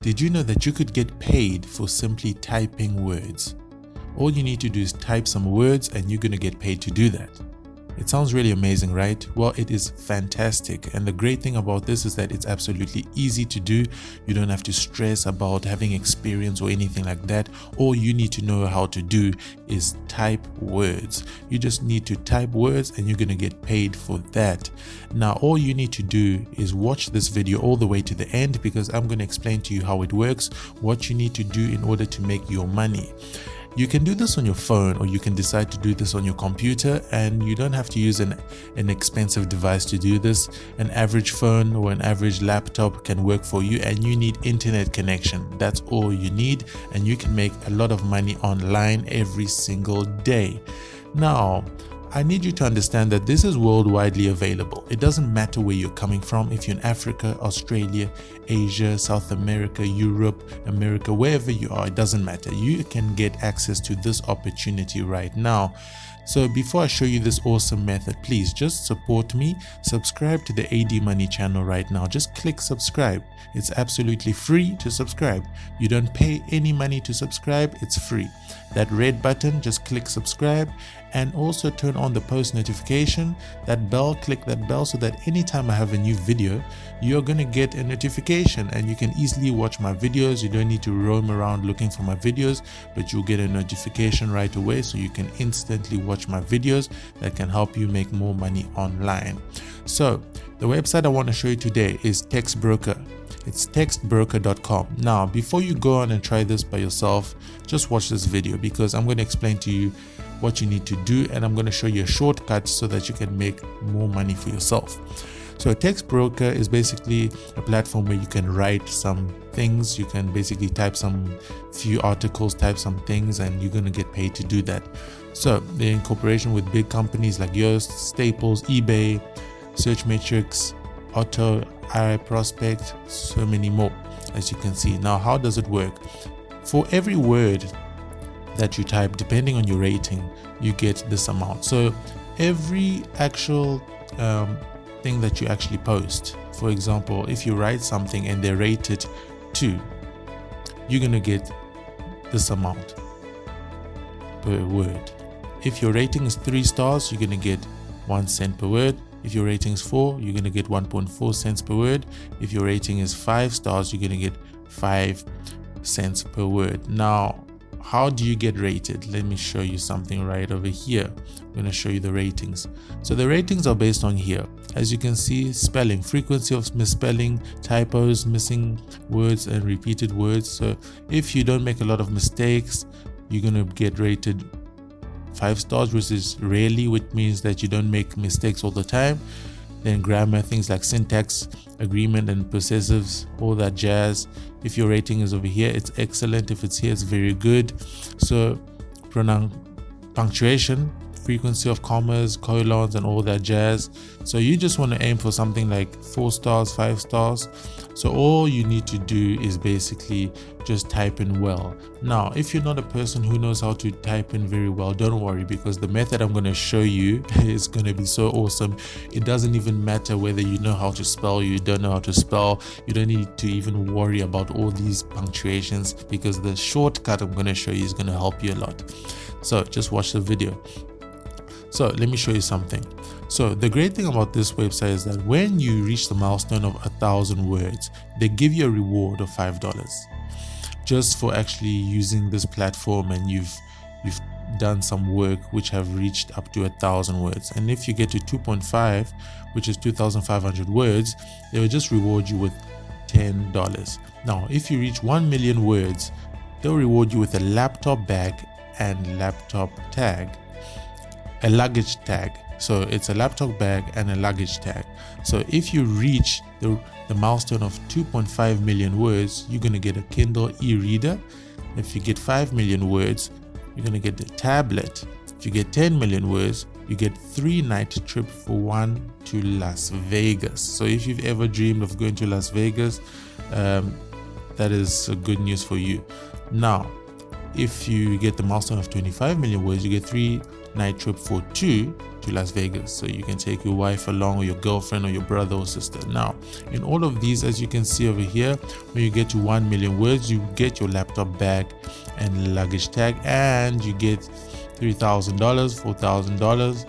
Did you know that you could get paid for simply typing words? All you need to do is type some words and you're going to get paid to do that. It sounds really amazing, right? Well, it is fantastic. And the great thing about this is that it's absolutely easy to do. You don't have to stress about having experience or anything like that. All you need to know how to do is type words. You just need to type words and you're going to get paid for that. Now, all you need to do is watch this video all the way to the end, because I'm going to explain to you how it works, what you need to do in order to make your money. You can do this on your phone, or you can decide to do this on your computer, and you don't have to use an expensive device to do this. An average phone or an average laptop can work for you, and you need internet connection. That's all you need, and you can make a lot of money online every single day. Now, I need you to understand that this is worldwide available. It doesn't matter where you're coming from. If you're in Africa, Australia, Asia, South America, Europe, America, wherever you are, it doesn't matter. You can get access to this opportunity right now. So before I show you this awesome method, please just support me. Subscribe to the AD Money channel right now. Just click subscribe. It's absolutely free to subscribe. You don't pay any money to subscribe. It's free. That red button, just click subscribe, and also turn on the post notification. That bell, click that bell so that anytime I have a new video, you're going to get a notification and you can easily watch my videos. You don't need to roam around looking for my videos, but you'll get a notification right away, so you can instantly watch my videos that can help you make more money online. So the website I want to show you today is TextBroker. It's textbrko.com. Now, before you go on and try this by yourself, just watch this video, because I'm going to explain to you what you need to do, and I'm going to show you a shortcut so that you can make more money for yourself. So TextBroker is basically a platform where you can write some things. You can basically type some few articles, type some things, and you're going to get paid to do that. So they're in cooperation with big companies like Yoast, Staples, eBay, Searchmetrics, Auto, iProspect, so many more, as you can see. Now, how does it work? For every word that you type, depending on your rating, you get this amount. So every actual thing that you actually post, for example, if you write something and they rate it 2, you're gonna get this amount per word. If your rating is 3 stars, you're gonna get 1 cent per word. If your rating is 4, you're going to get 1.4 cents per word. If your rating is 5 stars, you're going to get 5 cents per word. Now, how do you get rated? Let me show you something right over here. I'm going to show you the ratings. So the ratings are based on here. As you can see, spelling, frequency of misspelling, typos, missing words, and repeated words. So if you don't make a lot of mistakes, you're going to get rated 5 stars, which is rarely, which means that you don't make mistakes all the time. Then grammar, things like syntax, agreement, and possessives, all that jazz. If your rating is over here, it's excellent. If it's here, it's very good. So punctuation, frequency of commas, colons, and all that jazz. So you just want to aim for something like 4 stars, 5 stars. So all you need to do is basically just type in well. Now, if you're not a person who knows how to type in very well, don't worry, because the method I'm going to show you is going to be so awesome. It doesn't even matter whether you know how to spell, you don't know how to spell. You don't need to even worry about all these punctuations, because the shortcut I'm going to show you is going to help you a lot. So just watch the video. So let me show you something. So the great thing about this website is that when you reach the milestone of 1,000 words, they give you a reward of $5 just for actually using this platform, and you've done some work which have reached up to 1,000 words. And if you get to 2.5, which is 2,500 words, they will just reward you with $10. Now, if you reach 1 million words, they'll reward you with a laptop bag and laptop tag. A luggage tag. So it's a laptop bag and a luggage tag. So if you reach the milestone of 2.5 million words, you're going to get a Kindle e-reader. If you get 5 million words, you're going to get the tablet. If you get 10 million words, you get 3-night trip for 1 to Las Vegas. So if you've ever dreamed of going to Las Vegas, that is good news for you. Now, if you get the milestone of 25 million words, you get 3 night trip for 2 to Las Vegas. So you can take your wife along, or your girlfriend, or your brother or sister. Now, in all of these, as you can see over here, when you get to 1 million words, you get your laptop bag and luggage tag, and you get $3,000, $4,000,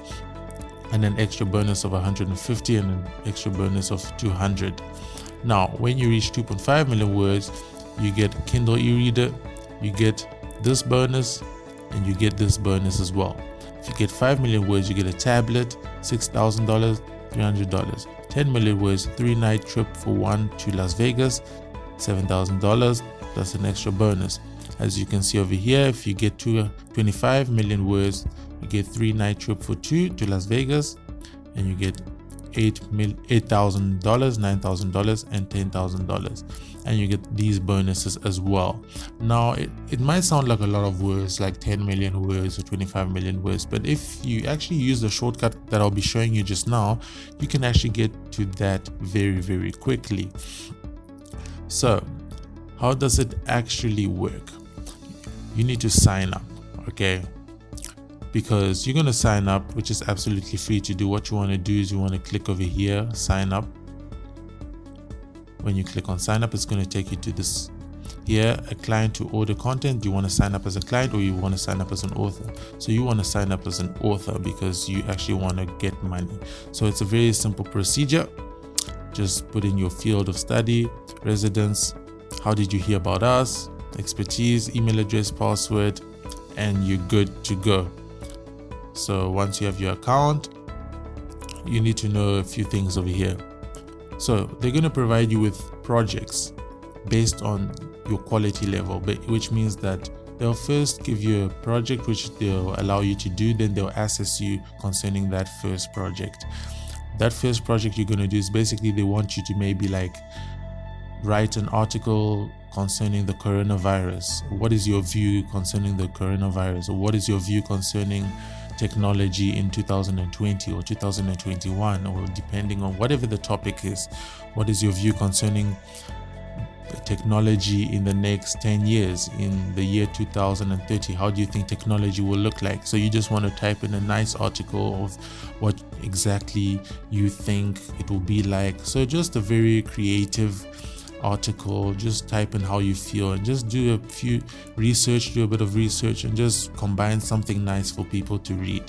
and an extra bonus of 150 and an extra bonus of 200. Now, when you reach 2.5 million words, you get a Kindle e-reader, you get this bonus, and you get this bonus as well. If you get 5 million words, you get a tablet, $6,000, $300. 10 million words, 3-night trip for 1 to Las Vegas, $7,000 plus an extra bonus. As you can see over here, if you get to 25 million words, you get 3-night trip for 2 to Las Vegas, and you get $8,000, $9,000, and $10,000, and you get these bonuses as well. Now, it might sound like a lot of words, like 10 million words or 25 million words, but if you actually use the shortcut that I'll be showing you just now, you can actually get to that very, very quickly. So, how does it actually work? You need to sign up, okay? Because you're going to sign up, which is absolutely free to do. What you want to do is you want to click over here, sign up. When you click on sign up, it's going to take you to this here, a client to order content. Do you want to sign up as a client, or you want to sign up as an author? So you want to sign up as an author because you actually want to get money. So it's a very simple procedure. Just put in your field of study, residence, how did you hear about us, expertise, email address, password, and you're good to go. So once you have your account, you need to know a few things over here. So they're going to provide you with projects based on your quality level, which means that they'll first give you a project which they'll allow you to do, then they'll assess you concerning that first project. That first project you're going to do is basically they want you to maybe like write an article concerning the coronavirus. What is your view concerning the coronavirus? Or what is your view concerning technology in 2020 or 2021, or depending on whatever the topic is? What is your view concerning technology in the next 10 years, in the year 2030? How do you think technology will look like? So you just want to type in a nice article of what exactly you think it will be like. So just a very creative article. Just type in how you feel and just do a bit of research and just combine something nice for people to read.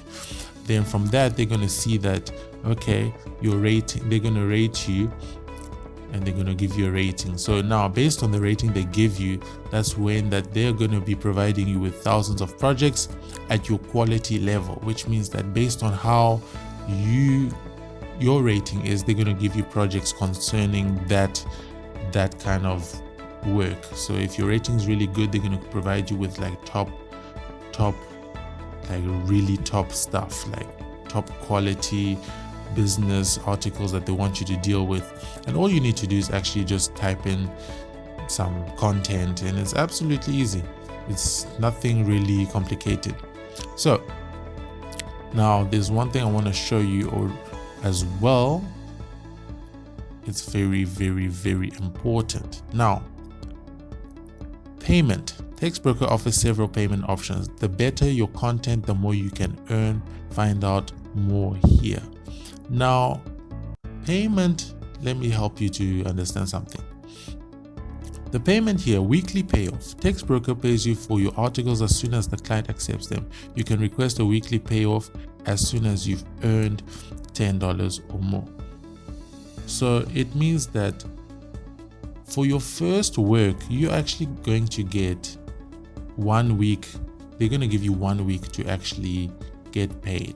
Then from that, they're going to see that, okay, your rating, they're going to rate you and they're going to give you a rating. So now based on the rating they give you, that's when that they're going to be providing you with thousands of projects at your quality level, which means that based on how your rating is, they're going to give you projects concerning that kind of work. So if your rating is really good, they're going to provide you with like top like really top stuff, like top quality business articles that they want you to deal with. And all you need to do is actually just type in some content, and it's absolutely easy. It's nothing really complicated. So now there's one thing I want to show you as well. It's very, very, very important. Now, payment. TextBroker offers several payment options. The better your content, the more you can earn. Find out more here. Now, payment, let me help you to understand something. The payment here, weekly payoff. TextBroker pays you for your articles as soon as the client accepts them. You can request a weekly payoff as soon as you've earned $10 or more. So it means that for your first work, you're actually going to get 1 week. They're going to give you 1 week to actually get paid.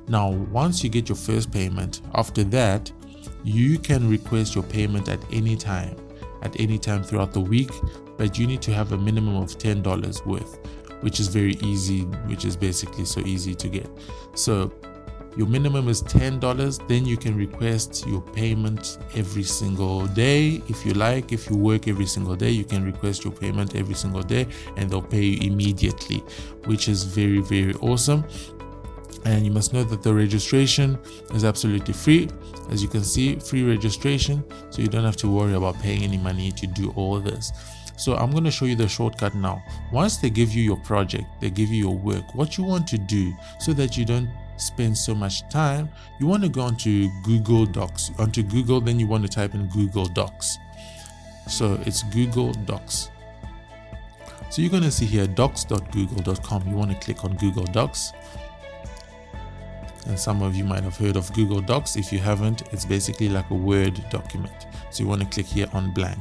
Now, once you get your first payment, after that, you can request your payment at any time throughout the week, but you need to have a minimum of $10 worth, which is very easy, which is basically so easy to get. So your minimum is $10, then you can request your payment every single day if you like. If you work every single day, you can request your payment every single day and they'll pay you immediately, which is very, very awesome. And you must know that the registration is absolutely free. As you can see, free registration, so you don't have to worry about paying any money to do all this. So I'm going to show you the shortcut now. Once they give you your project, they give you your work, what you want to do so that you don't spend so much time, you want to go onto Google Docs. Onto Google, then you want to type in Google Docs. So it's Google Docs. So you're going to see here docs.google.com. You want to click on Google Docs. And some of you might have heard of Google Docs. If you haven't, it's basically like a Word document. So you want to click here on blank.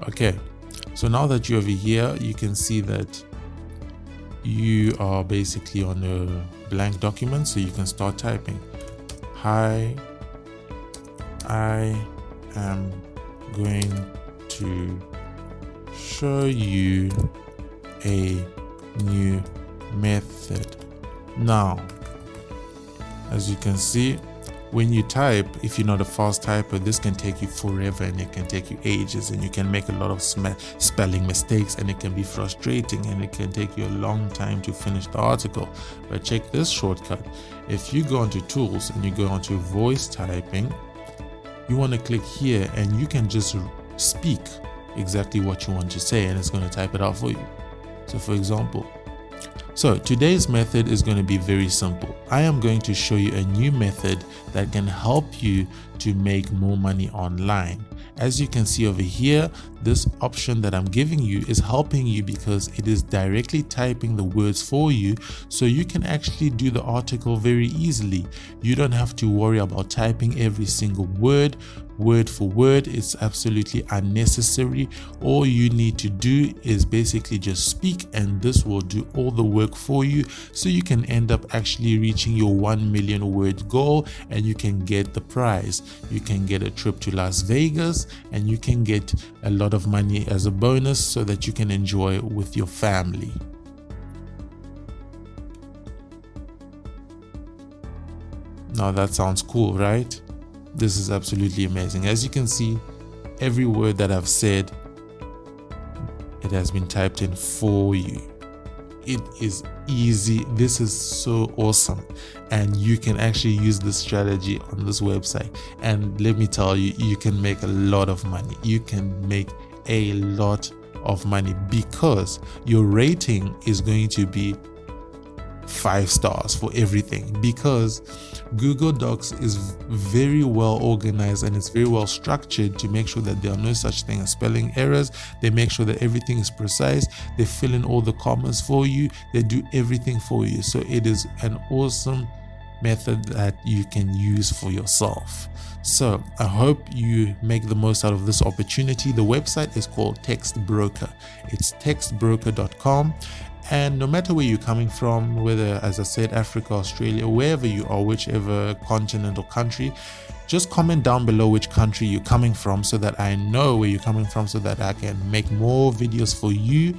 Okay, so now that you're over here, you can see that you are basically on a blank document, so you can start typing. Hi, I am going to show you a new method. Now, as you can see, when you type, if you're not a fast typer, this can take you forever and it can take you ages, and you can make a lot of spelling mistakes, and it can be frustrating, and it can take you a long time to finish the article. But check this shortcut. If you go onto tools and you go onto voice typing, you want to click here and you can just speak exactly what you want to say, and it's going to type it out for you. So for example, so today's method is going to be very simple. I am going to show you a new method that can help you to make more money online. As you can see over here, this option that I'm giving you is helping you because it is directly typing the words for you, so you can actually do the article very easily. You don't have to worry about typing every single word for word. It's absolutely unnecessary. All you need to do is basically just speak, and this will do all the work for you, so you can end up actually reaching your 1 million word goal, and you can get the prize. You can get a trip to Las Vegas, and you can get a lot of money as a bonus so that you can enjoy with your family. Now that sounds cool, right? This is absolutely amazing. As you can see, every word that I've said, it has been typed in for you. It is easy. This is so awesome, and you can actually use this strategy on this website, and let me tell you, you can make a lot of money. You can make a lot of money because your rating is going to be 5 stars for everything, because Google Docs is very well organized and it's very well structured to make sure that there are no such thing as spelling errors. They make sure that everything is precise. They fill in all the commas for you. They do everything for you. So it is an awesome method that you can use for yourself. So I hope you make the most out of this opportunity. The website is called Text Broker. It's textbroker.com. And no matter where you're coming from, whether, as I said, Africa, Australia, wherever you are, whichever continent or country, just comment down below which country you're coming from so that I know where you're coming from, so that I can make more videos for you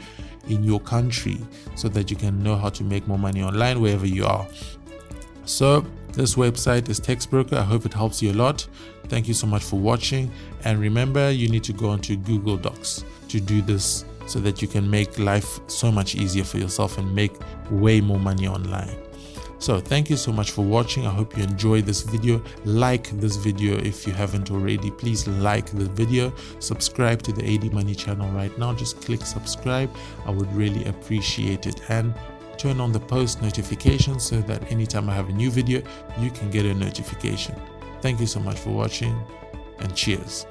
in your country, so that you can know how to make more money online wherever you are. So this website is Text Broker. I hope it helps you a lot. Thank you so much for watching. And remember, you need to go onto Google Docs to do this, so that you can make life so much easier for yourself and make way more money online. So thank you so much for watching. I hope you enjoyed this video. Like this video if you haven't already. Please like the video. Subscribe to the AD Money channel right now. Just click subscribe. I would really appreciate it. And turn on the post notifications so that anytime I have a new video, you can get a notification. Thank you so much for watching, and cheers.